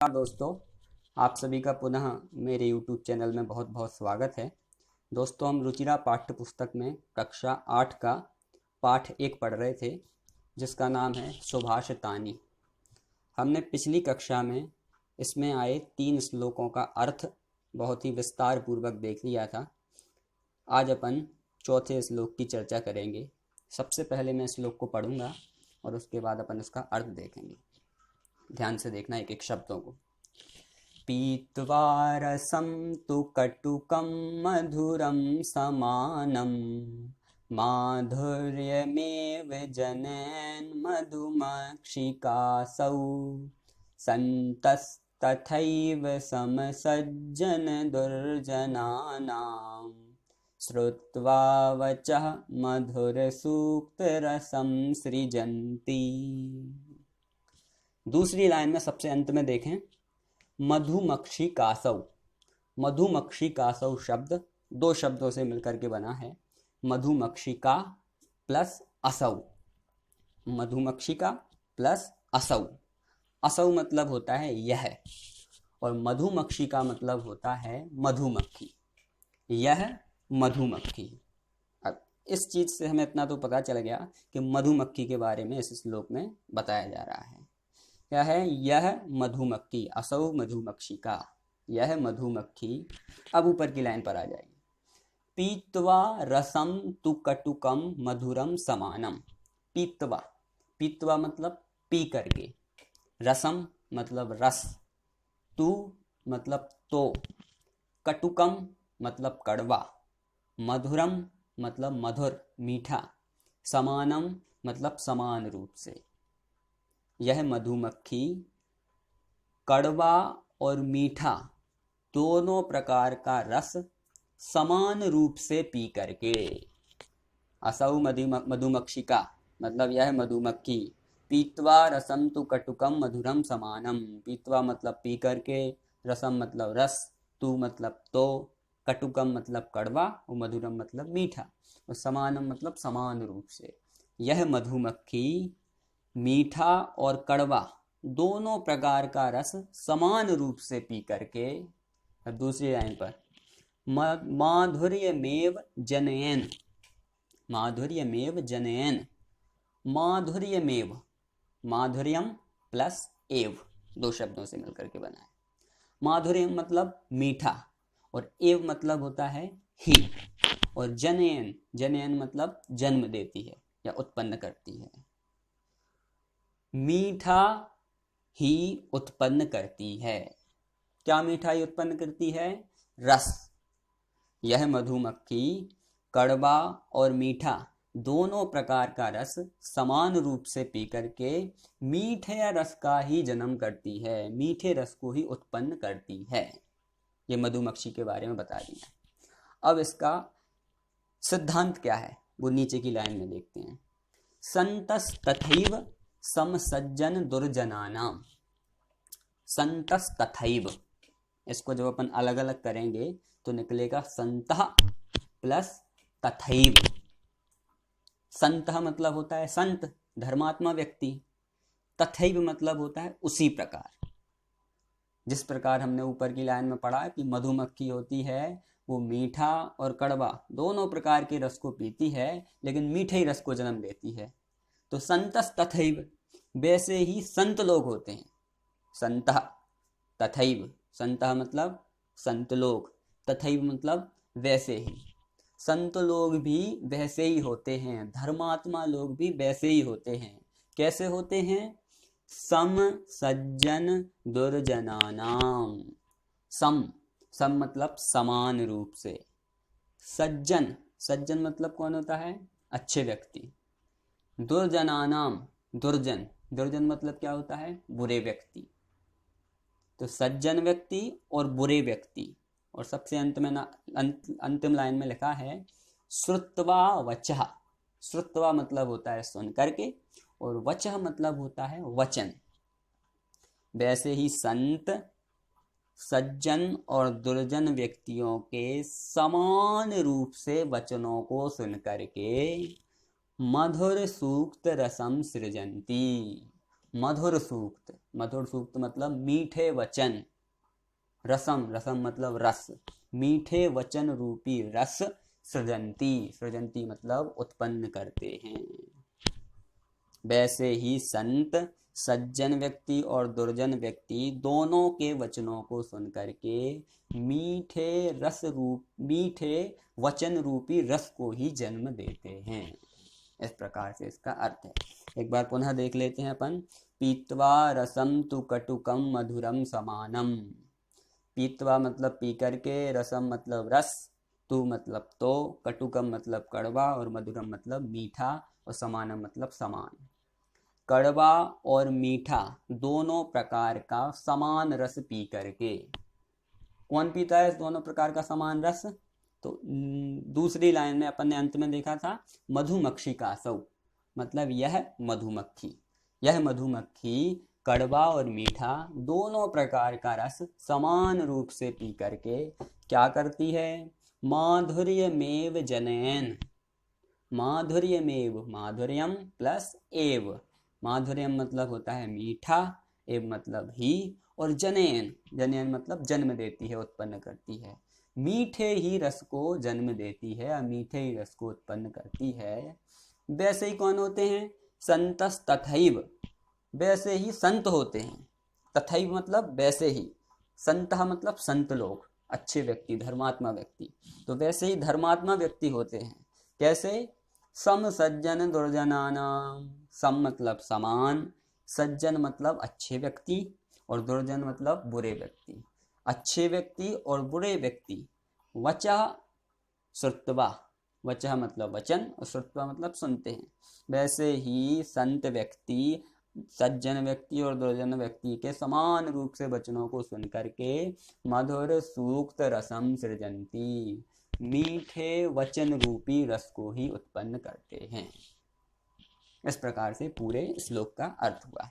दोस्तों, आप सभी का पुनः मेरे YouTube चैनल में बहुत बहुत स्वागत है। दोस्तों, हम रुचिरा पाठ्य पुस्तक में कक्षा 8 का पाठ 1 पढ़ रहे थे, जिसका नाम है सुभाषितानी। हमने पिछली कक्षा में इसमें आए 3 श्लोकों का अर्थ बहुत ही विस्तार पूर्वक देख लिया था। आज अपन चौथे श्लोक की चर्चा करेंगे। सबसे पहले मैं श्लोक को पढ़ूंगा और उसके बाद अपन इसका अर्थ देखेंगे। ध्यान से देखना एक एक शब्दों को। पीत्वा रसं तु कटुकं मधुरं समानं माधुर्यमेव जनयन् मधुमक्षिकासौ सन्तस्तथैव समसज्जन दुर्जनानां श्रुत्वा वचः मधुरसूक्तरसं सृजन्ति। दूसरी लाइन में सबसे अंत में देखें, मधुमक्षिकासौ। मधुमक्षिकासौ शब्द 2 शब्दों से मिलकर के बना है, मधुमक्षिका प्लस असौ। मधुमक्षिका प्लस असौ। असौ मतलब होता है यह, और मधुमक्षिका मतलब होता है मधुमक्खी। यह मधुमक्खी। अब इस चीज से हमें इतना तो पता चल गया कि मधुमक्खी के बारे में इस श्लोक में बताया जा रहा है। क्या है? यह मधुमक्खी, असौ मधुमक्षिका, यह मधुमक्खी। अब ऊपर की लाइन पर आ जाएगी। पीत्वा रसम तु कटुकम मधुरम समानम। पीत्वा, पीत्वा मतलब पी करके, रसम मतलब रस, तु मतलब तो, कटुकम मतलब कड़वा, मधुरम मतलब मधुर मीठा, समानम मतलब समान रूप से। यह मधुमक्खी कड़वा और मीठा दोनों प्रकार का रस समान रूप से पी करके। असौ मधुमक्षिका मतलब यह मधुमक्खी। पीत्वा रसम तु कटुकम मधुरम समानम। पीत्वा मतलब पी करके, रसम मतलब रस, तु मतलब तो, कटुकम मतलब कड़वा और मधुरम मतलब मीठा, और समानम मतलब समान रूप से। यह मधुमक्खी मीठा और कड़वा दोनों प्रकार का रस समान रूप से पी करके। दूसरी लाइन पर माधुर्यमेव जनयन्। माधुर्यमेव जनयन्। माधुर्यमेव, माधुर्यम प्लस एव 2 शब्दों से मिलकर के बना है। माधुर्यम मतलब मीठा और एव मतलब होता है ही, और जनयन, जनयन मतलब जन्म देती है या उत्पन्न करती है। मीठा ही उत्पन्न करती है। क्या मीठा ही उत्पन्न करती है? रस। यह मधुमक्खी कड़वा और मीठा दोनों प्रकार का रस समान रूप से पी करके मीठे रस का ही जन्म करती है, मीठे रस को ही उत्पन्न करती है। यह मधुमक्खी के बारे में बता दिया। अब इसका सिद्धांत क्या है वो नीचे की लाइन में देखते हैं। संतस तथैव समसज्जन दुर्जनानाम। संतस तथैव, इसको जब अपन अलग अलग करेंगे तो निकलेगा संतः प्लस तथैव। संतः मतलब होता है संत, धर्मात्मा व्यक्ति। तथैव मतलब होता है उसी प्रकार। जिस प्रकार हमने ऊपर की लाइन में पढ़ा कि मधुमक्खी होती है वो मीठा और कड़वा दोनों प्रकार के रस को पीती है, लेकिन मीठे ही रस को जन्म देती है। तो संतस तथैव, वैसे ही संत लोग होते हैं। संतः तथैव, संतः मतलब संत लोग, तथैव मतलब वैसे ही। संत लोग भी वैसे ही होते हैं, धर्मात्मा लोग भी वैसे ही होते हैं। कैसे होते हैं? सम सज्जन दुर्जनानाम। सम, सम मतलब समान रूप से। सज्जन, सज्जन मतलब कौन होता है? अच्छे व्यक्ति। दुर्जनानाम, दुर्जन, दुर्जन मतलब क्या होता है? बुरे व्यक्ति। तो सज्जन व्यक्ति और बुरे व्यक्ति। और सबसे अंत में अंतिम लाइन में लिखा है श्रुत्वा वचः। श्रुत्वा मतलब होता है सुन करके, और वचः मतलब होता है वचन। वैसे ही संत, सज्जन और दुर्जन व्यक्तियों के समान रूप से वचनों को सुन करके मधुर सूक्त रसम सृजंती। मधुर सूक्त, मधुर सूक्त मतलब मीठे वचन, रसम, रसम मतलब रस, मीठे वचन रूपी रस सृजंती, सृजंती मतलब उत्पन्न करते हैं। वैसे ही संत सज्जन व्यक्ति और दुर्जन व्यक्ति दोनों के वचनों को सुनकर के मीठे वचन रूपी रस को ही जन्म देते हैं। इस प्रकार से इसका अर्थ है। एक बार पुनः देख लेते हैं अपन। पीत्वा रसम तु कटुकम मधुरम समानम। पीत्वा मतलब पी करके, रसम मतलब रस, तु मतलब तो, कटुकम मतलब कड़वा और मधुरम मतलब मीठा और समानम मतलब समान। कड़वा और मीठा दोनों प्रकार का समान रस पी करके, कौन पीता है इस दोनों प्रकार का समान रस? तो दूसरी लाइन में अपन ने अंत में देखा था मधुमक्षिकासौ, मतलब यह मधुमक्खी, यह मधुमक्खी कड़वा और मीठा दोनों प्रकार का रस समान रूप से पी करके क्या करती है? माधुर्यमेव जनयन। माधुर्यमेव, माधुर्यम प्लस एव, माधुर्यम मतलब होता है मीठा, एव मतलब ही, और जनयन, जनयन मतलब जन्म देती है, उत्पन्न करती है। मीठे ही रस को जन्म देती है, मीठे ही रस को उत्पन्न करती है। वैसे ही कौन होते हैं? संतस तथैव, वैसे ही संत होते हैं। तथैव मतलब वैसे ही, संतः मतलब संत लोग, अच्छे व्यक्ति, धर्मात्मा व्यक्ति। तो वैसे ही धर्मात्मा व्यक्ति होते हैं। कैसे? सम सज्जन दुर्जनानाम, सम मतलब समान, सज्जन मतलब अच्छे व्यक्ति, और दुर्जन मतलब बुरे व्यक्ति। अच्छे व्यक्ति और बुरे व्यक्ति वचः श्रुत्वा, वचः मतलब वचन और श्रुत्वा मतलब सुनते हैं। वैसे ही संत व्यक्ति सज्जन व्यक्ति और दुर्जन व्यक्ति के समान रूप से वचनों को सुन करके मधुर सूक्त रसम सृजंती, मीठे वचन रूपी रस को ही उत्पन्न करते हैं। इस प्रकार से पूरे श्लोक का अर्थ हुआ।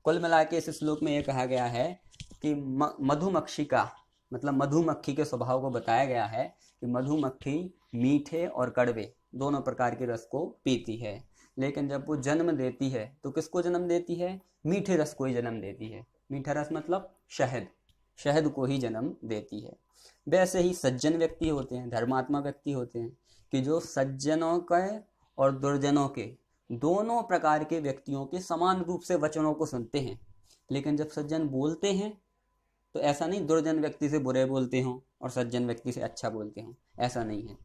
कुल मिला के इस श्लोक में यह कहा गया है कि मधुमक्षिका मतलब मधुमक्खी के स्वभाव को बताया गया है कि मधुमक्खी मीठे और कड़वे दोनों प्रकार के रस को पीती है, लेकिन जब वो जन्म देती है तो किसको जन्म देती है? मीठे रस को ही जन्म देती है। मीठा रस मतलब शहद, शहद को ही जन्म देती है। वैसे ही सज्जन व्यक्ति होते हैं, धर्मात्मा व्यक्ति होते हैं, कि जो सज्जनों के और दुर्जनों के दोनों प्रकार के व्यक्तियों के समान रूप से वचनों को सुनते हैं। लेकिन जब सज्जन बोलते हैं तो ऐसा नहीं दुर्जन व्यक्ति से बुरे बोलते हों और सज्जन व्यक्ति से अच्छा बोलते हों, ऐसा नहीं है।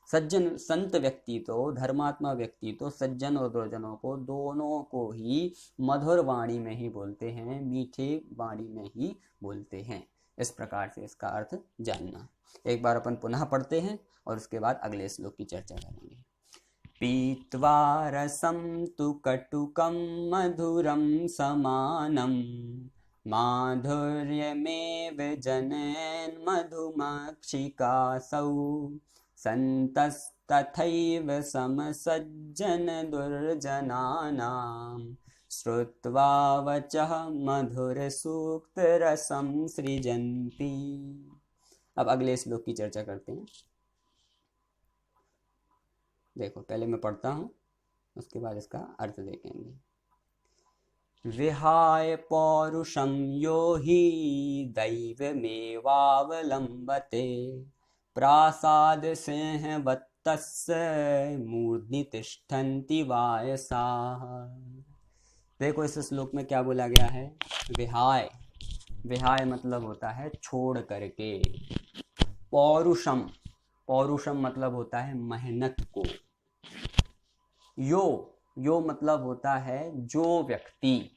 सज्जन संत व्यक्ति तो, धर्मात्मा व्यक्ति तो सज्जन और दुर्जनों को दोनों को ही मधुर वाणी में ही बोलते हैं, मीठे वाणी में ही बोलते हैं। इस प्रकार से इसका अर्थ जानना। एक बार अपन पुनः पढ़ते हैं और उसके बाद अगले श्लोक की चर्चा करेंगे। पीत्वा रसं तु कटुकं मधुरं समानं, माधुर्यमेव जनयन् मधुमक्षिकासौ, सन्तस्तथैव समसज्जन दुर्जनानां, श्रुत्वा वचः मधुर सूक्त रसं सृजन्ति। अब अगले श्लोक की चर्चा करते हैं। देखो पहले मैं पढ़ता हूँ, उसके बाद इसका अर्थ देखेंगे। विहाय पौरुषं यो हि दैवमेवावलम्बते, प्रासाद सिंहवत्तस्य मूर्ध्नि तिष्ठन्ति वायसाः। देखो इस श्लोक में क्या बोला गया है? विहाय, विहाय मतलब होता है छोड़ करके। पौरुषम, पौरुषम मतलब होता है मेहनत को। यो मतलब होता है जो व्यक्ति,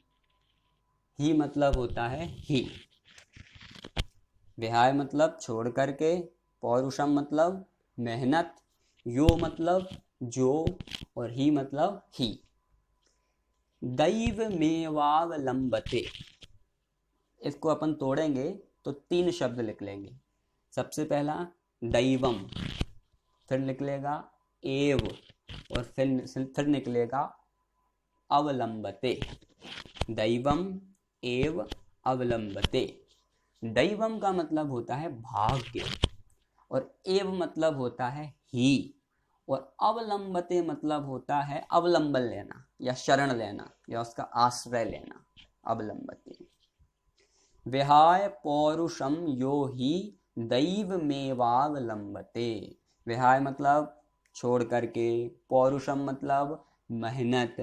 ही मतलब होता है ही। विहाय मतलब छोड़ करके, पौरुषम मतलब मेहनत, यो मतलब जो, और ही मतलब ही। दैव मेवावलंबते, इसको अपन तोड़ेंगे तो 3 शब्द लिख लेंगे। सबसे पहला दैवम, फिर निकलेगा एव, और फिर निकलेगा अवलंबते। दैवम एव अवलंबते। दैवम का मतलब होता है भाग्य, और एव मतलब होता है ही, और अवलंबते मतलब होता है अवलंबन लेना या शरण लेना या उसका आश्रय लेना, अवलंबते। विहाय पौरुषम यो ही दैवमेवावलंबते। विहाय मतलब छोड़ करके, पौरुषम मतलब मेहनत,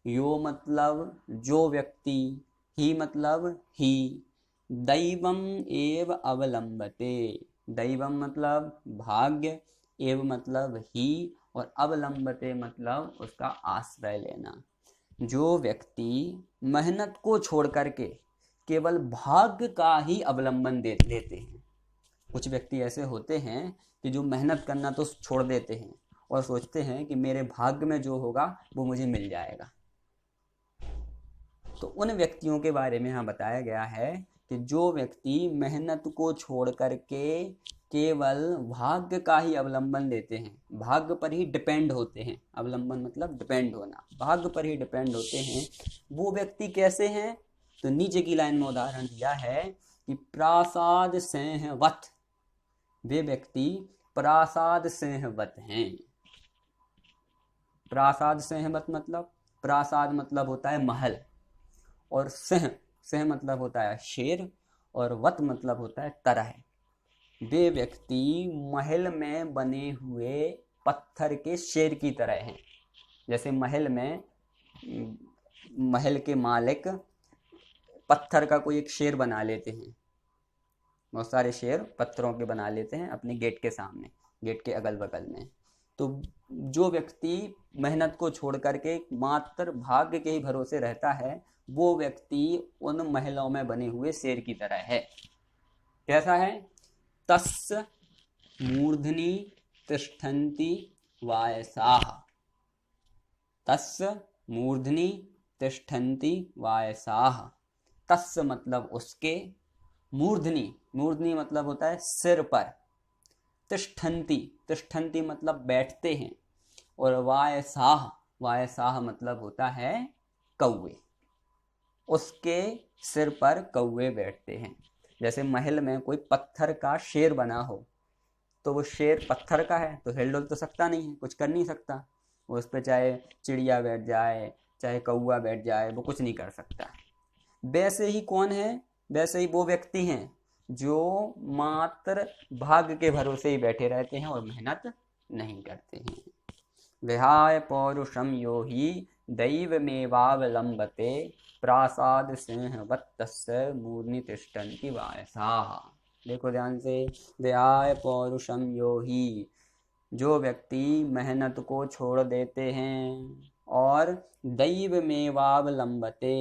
यो मतलब जो व्यक्ति, ही मतलब ही, दैवम एव अवलंबते। दैवम मतलब भाग्य, एव मतलब ही, और अवलंबते मतलब उसका आश्रय लेना। जो व्यक्ति मेहनत को छोड़ करके केवल भाग्य का ही अवलंबन लेते हैं। कुछ व्यक्ति ऐसे होते हैं कि जो मेहनत करना तो छोड़ देते हैं और सोचते हैं कि मेरे भाग्य में जो होगा वो मुझे मिल जाएगा। तो उन व्यक्तियों के बारे में यहाँ बताया गया है कि जो व्यक्ति मेहनत को छोड़ करके केवल भाग्य का ही अवलंबन लेते हैं, भाग्य पर ही डिपेंड होते हैं, अवलंबन मतलब डिपेंड होना, भाग्य पर ही डिपेंड होते हैं, वो व्यक्ति कैसे हैं? तो नीचे की लाइन में उदाहरण दिया है कि प्रासाद सिंहवत, वे व्यक्ति प्रासाद सिंहवत हैं। प्रासाद सिंहवत मतलब, प्रासाद मतलब होता है महल, और सिंह, सिंह मतलब होता है शेर, और वत मतलब होता है तरह। वे व्यक्ति महल में बने हुए पत्थर के शेर की तरह हैं। जैसे महल में महल के मालिक पत्थर का कोई एक शेर बना लेते हैं, बहुत सारे शेर पत्थरों के बना लेते हैं अपने गेट के सामने, गेट के अगल बगल में। तो जो व्यक्ति मेहनत को छोड़ करके मात्र भाग्य के ही भरोसे रहता है, वो व्यक्ति उन महलों में बने हुए शेर की तरह है। कैसा है? तस्य मूर्धनि तिष्ठन्ति वायसाः। तस्य मूर्धनि तिष्ठन्ति वायसाः। तस्य मतलब उसके, मूर्धनि, मूर्धनि मतलब होता है सिर पर, तिष्ठन्ति, तिष्ठन्ति मतलब बैठते हैं, और वायसाः, वायसाः मतलब होता है कौवे, उसके सिर पर कौवे बैठते हैं। जैसे महल में कोई पत्थर का शेर बना हो, तो वो शेर पत्थर का है तो हिल डुल तो सकता नहीं है, कुछ कर नहीं सकता, वो उस पर चाहे चिड़िया बैठ जाए चाहे कौवा बैठ जाए, वो कुछ नहीं कर सकता। वैसे ही कौन है? वैसे ही वो व्यक्ति हैं जो मात्र भाग्य के भरोसे ही बैठे रहते हैं और मेहनत नहीं करते हैं। विहाय पौरुषम यो ही दैवमेवावलंबते प्रासाद सिंहवत तस्य मूर्धनि तिष्ठन्ति वायसाः। देखो ध्यान से, विहाय पौरुषम यो ही, जो व्यक्ति मेहनत को छोड़ देते हैं और दैवमेवावलंबते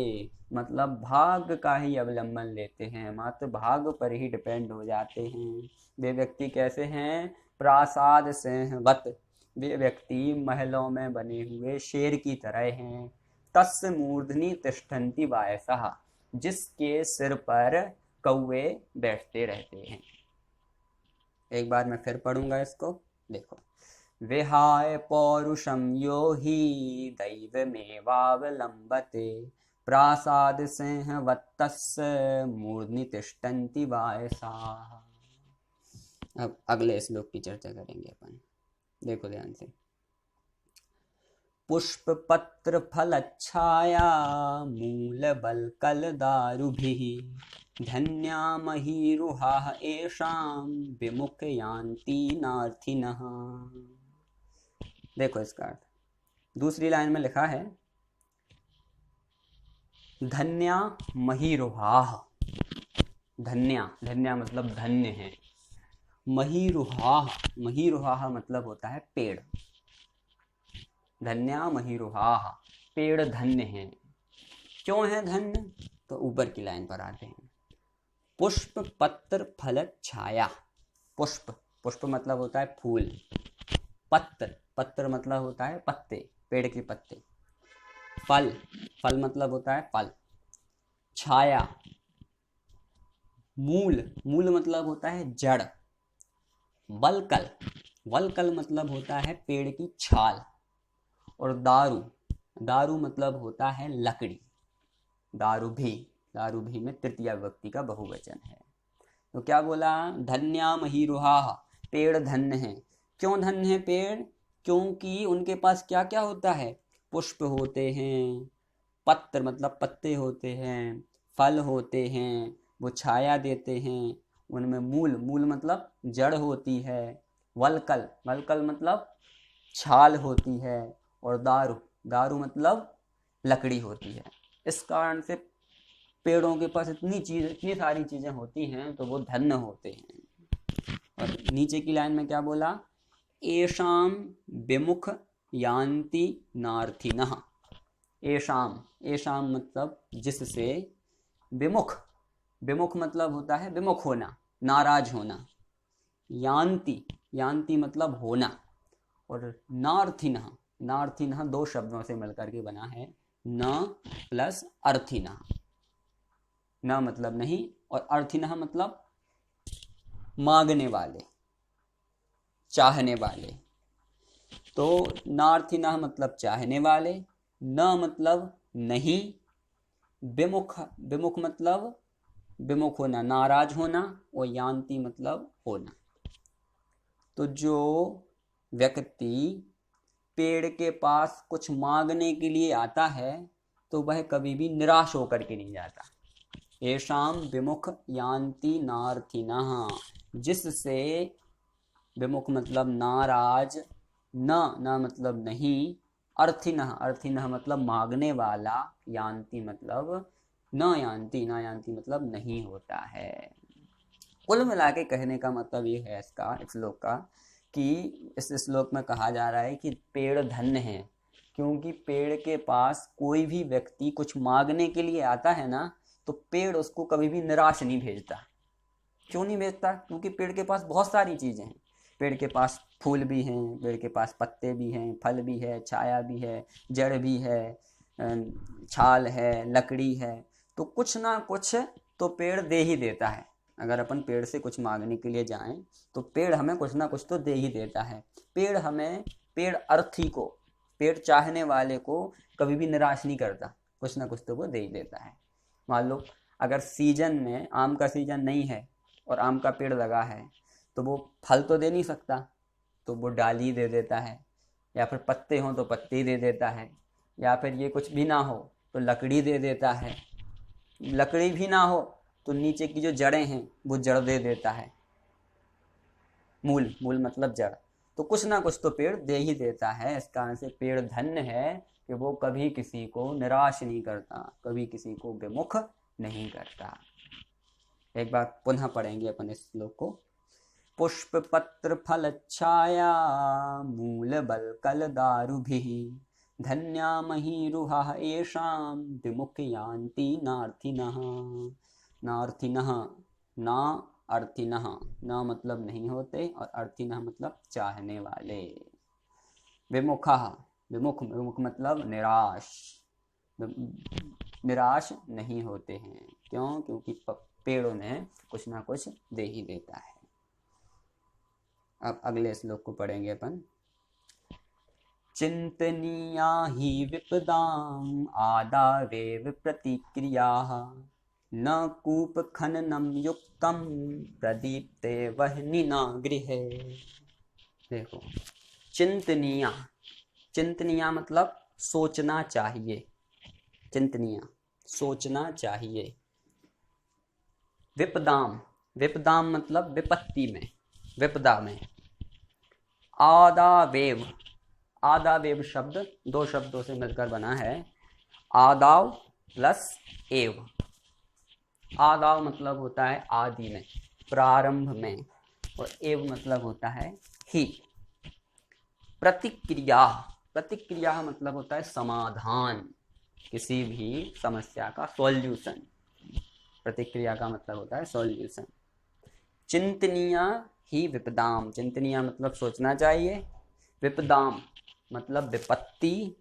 मतलब भाग्य का ही अवलंबन लेते हैं, मात्र भाग्य पर ही डिपेंड हो जाते हैं, वे व्यक्ति कैसे हैं? प्रासाद सिंहवत, वे व्यक्ति महलों में बने हुए शेर की तरह हैं। तस्य मूर्धनि तिष्ठन्ति वायसाः, जिसके सिर पर कौवे बैठते रहते हैं। एक बार मैं फिर पढ़ूंगा इसको, देखो। विहाय पौरुषम यो ही दैवमेवावलंबते प्रासाद सिंहवत तस्य मूर्धनि तिष्ठन्ति वायसाः। अब अगले श्लोक की चर्चा करेंगे अपन, देखो ध्यान से। पुष्प पत्र फलच्छाया मूल बलकल दारुभिः धन्या महीरुहाः येषां विमुख यान्ति नार्थिनः। देखो इसका अर्थ, दूसरी लाइन में लिखा है धन्या महीरुहाः। धन्या, धन्या मतलब धन्य है, महीरुहाः, महीरुहाः मतलब होता है पेड़। धन्या महीरुहाः, पेड़ धन्य हैं। क्यों है धन्य? तो ऊपर की लाइन पर आते हैं। पुष्प पत्र फल छाया, पुष्प, पुष्प मतलब होता है फूल, पत्र, पत्र मतलब होता है पत्ते, पेड़ के पत्ते, फल, फल मतलब होता है फल, छाया, मूल, मूल मतलब होता है जड़, वल्कल, वल्कल मतलब होता है पेड़ की छाल, और दारू, दारू मतलब होता है लकड़ी, दारू भी, दारू भी में तृतीया विभक्ति का बहुवचन है। तो क्या बोला? धन्या महीरुहाः, पेड़ धन्य हैं। क्यों धन्य है पेड़? क्योंकि उनके पास क्या क्या होता है, पुष्प होते हैं, पत्र मतलब पत्ते होते हैं, फल होते हैं, वो छाया देते हैं, उनमें मूल मूल मतलब जड़ होती है, वलकल वलकल मतलब छाल होती है, और दारू दारू मतलब लकड़ी होती है। इस कारण से पेड़ों के पास इतनी सारी चीजें होती हैं तो वो धन्य होते हैं। और नीचे की लाइन में क्या बोला, एषाम विमुख यान्ति नार्थिनः। एषाम एषाम मतलब जिससे, विमुख विमुख मतलब होता है विमुख होना, नाराज होना, यान्ति यान्ति मतलब होना, और नार्थिनः नार्थिनः दो शब्दों से मिलकर के बना है, न प्लस अर्थिनः। न मतलब नहीं और अर्थिनः मतलब मांगने वाले, चाहने वाले। तो नार्थिनः मतलब चाहने वाले, न मतलब नहीं, विमुख विमुख मतलब विमुख होना, नाराज होना, और यान्ति मतलब होना। तो जो व्यक्ति पेड़ के पास कुछ मांगने के लिए आता है तो वह कभी भी निराश होकर के नहीं जाता। येषाम विमुख यान्ति नार्थिनः, जिससे, विमुख मतलब नाराज, न मतलब नहीं, अर्थिनः अर्थिनः मतलब मांगने वाला, यान्ति मतलब न यान्ति मतलब नहीं होता है। कुल मिला के कहने का मतलब ये है इसका, इस श्लोक का, कि इस श्लोक में कहा जा रहा है कि पेड़ धन्य है, क्योंकि पेड़ के पास कोई भी व्यक्ति कुछ मांगने के लिए आता है ना, तो पेड़ उसको कभी भी निराश नहीं भेजता। क्यों नहीं भेजता? क्योंकि पेड़ के पास बहुत सारी चीज़ें हैं। पेड़ के पास फूल भी हैं, पेड़ के पास पत्ते भी हैं, फल भी है, छाया भी है, जड़ भी है, छाल है, लकड़ी है। तो कुछ ना कुछ तो पेड़ दे ही देता है। अगर अपन पेड़ से कुछ मांगने के लिए जाएं तो पेड़ हमें कुछ ना कुछ तो दे ही देता है। पेड़ हमें, पेड़ अर्थी को, पेड़ चाहने वाले को कभी भी निराश नहीं करता, कुछ ना कुछ तो वो दे ही देता है। मान लो अगर सीजन में आम का सीजन नहीं है और आम का पेड़ लगा है तो वो फल तो दे नहीं सकता, तो वो डाली दे देता है, या फिर पत्ते हों तो पत्ते दे देता है, या फिर ये कुछ भी ना हो तो लकड़ी दे देता है, लकड़ी भी ना हो तो नीचे की जो जड़ें हैं वो जड़ दे देता है, मूल मूल मतलब जड़। तो कुछ ना कुछ तो पेड़ दे ही देता है। इस कारण से पेड़ धन्य है कि वो कभी किसी को निराश नहीं करता, कभी किसी को विमुख नहीं करता। एक बार पुनः पढ़ेंगे अपन इस श्लोक को। पुष्प पत्र फल छाया मूल बल कल दारुभिः धन्या महीरुहा येषां विमुख यान्ति नार्थिनः। नार्थिनः, ना अर्थिनः, न मतलब नहीं होते और अर्थिनः मतलब चाहने वाले। विमुखः, विमुख विमुख मतलब निराश, निराश नहीं होते हैं। क्यों? क्योंकि पेड़ उन्हें कुछ ना कुछ दे ही देता है। अब अगले श्लोक को पढ़ेंगे अपन। चिंतनीया हि विपदाम आदावेव प्रतिक्रियाः न कूप खननम युक्तम प्रदीप्ते वह्निना गृहे। देखो, चिंतनीया, चिंतनीया मतलब सोचना चाहिए, चिंतनीया सोचना चाहिए। विपदाम, विपदाम मतलब विपत्ति में, विपदा में। आदावेव, आदावेव शब्द दो शब्दों से मिलकर बना है, आदाव प्लस एव। आदाव मतलब होता है आदि में, प्रारंभ में, और एव मतलब होता है ही। प्रतिक्रिया, प्रतिक्रिया मतलब होता है समाधान, किसी भी समस्या का सॉल्यूशन। प्रतिक्रिया का मतलब होता है सॉल्यूशन। चिंतनीया ही विपदाम, चिंतनीया मतलब सोचना चाहिए, विपदाम मतलब विपत्ति,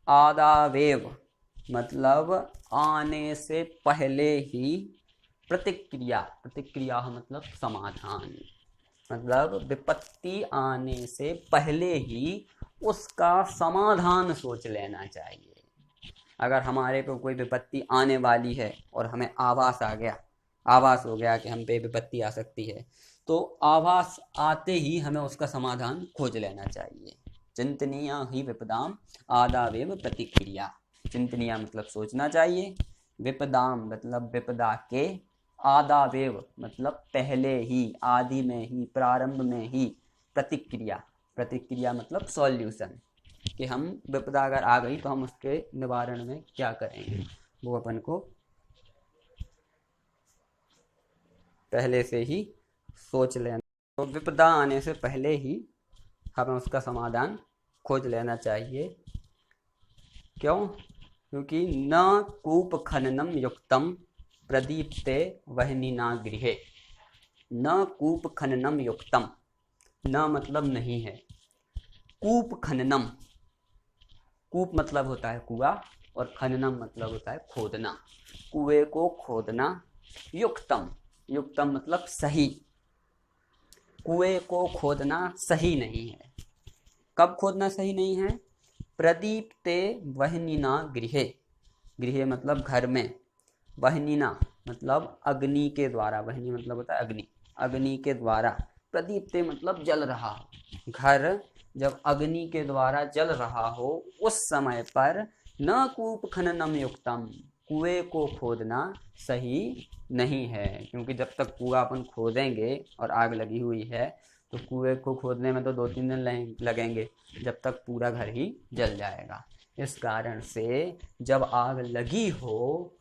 आदावेव मतलब आने से पहले ही, प्रतिक्रिया, प्रतिक्रिया मतलब समाधान, मतलब विपत्ति आने से पहले ही उसका समाधान सोच लेना चाहिए। अगर हमारे पे कोई विपत्ति आने वाली है और हमें आभास आ गया, आभास हो गया कि हम पे विपत्ति आ सकती है, तो आभास आते ही हमें उसका समाधान खोज लेना चाहिए। चिंतनीया ही विपदाम आदावेव प्रतिक्रिया। चिंतनीया मतलब सोचना चाहिए, विपदाम मतलब विपदा के, आदावेव मतलब पहले ही, आदि में ही, प्रारंभ में ही, प्रतिक्रिया, प्रतिक्रिया मतलब सॉल्यूशन, कि हम विपदा अगर आ गई तो हम उसके निवारण में क्या करेंगे, वो अपन को पहले से ही सोच लेना। तो विपदा आने से पहले ही हमें उसका समाधान खोज लेना चाहिए। क्यों? क्योंकि न कूप खननम युक्तम प्रदीप्ते वह्निना गृहे। न कूप खननम युक्तम, न मतलब नहीं है, कूप खननम, कूप मतलब होता है कुआं और खननम मतलब होता है खोदना, कुएं को खोदना, युक्तम, युक्तम मतलब सही, कुएं को खोदना सही नहीं है। कब खोदना सही नहीं है? प्रदीप्ते वह्निना गृहे, गृहे मतलब घर में, वह्निना मतलब अग्नि के द्वारा, वह्नि मतलब होता है अग्नि, अग्नि के द्वारा, प्रदीप्ते मतलब जल रहा हो, घर जब अग्नि के द्वारा जल रहा हो उस समय पर न कूप खननम युक्तम, कुएं को खोदना सही नहीं है। क्योंकि जब तक कुआं अपन खोदेंगे और आग लगी हुई है तो कुएं को खोदने में तो 2-3 दिन लगेंगे, जब तक पूरा घर ही जल जाएगा। इस कारण से जब आग लगी हो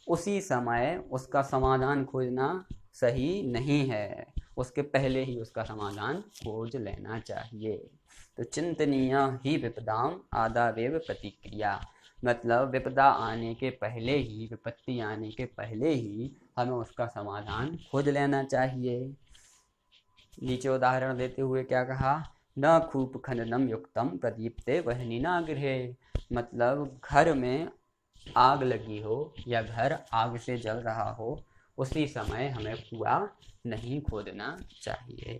उसी समय उसका समाधान खोजना सही नहीं है, उसके पहले ही उसका समाधान खोज लेना चाहिए। तो चिंतनीय ही विपदाम आदावेव प्रतिक्रिया, मतलब विपदा आने के पहले ही, विपत्ति आने के पहले ही हमें उसका समाधान खोज लेना चाहिए। नीचे उदाहरण देते हुए क्या कहा? न कूप खननम युक्तम प्रदीप्ते वह्निना गृहे, मतलब घर में आग लगी हो या घर आग से जल रहा हो उसी समय हमें कुआं नहीं खोदना चाहिए।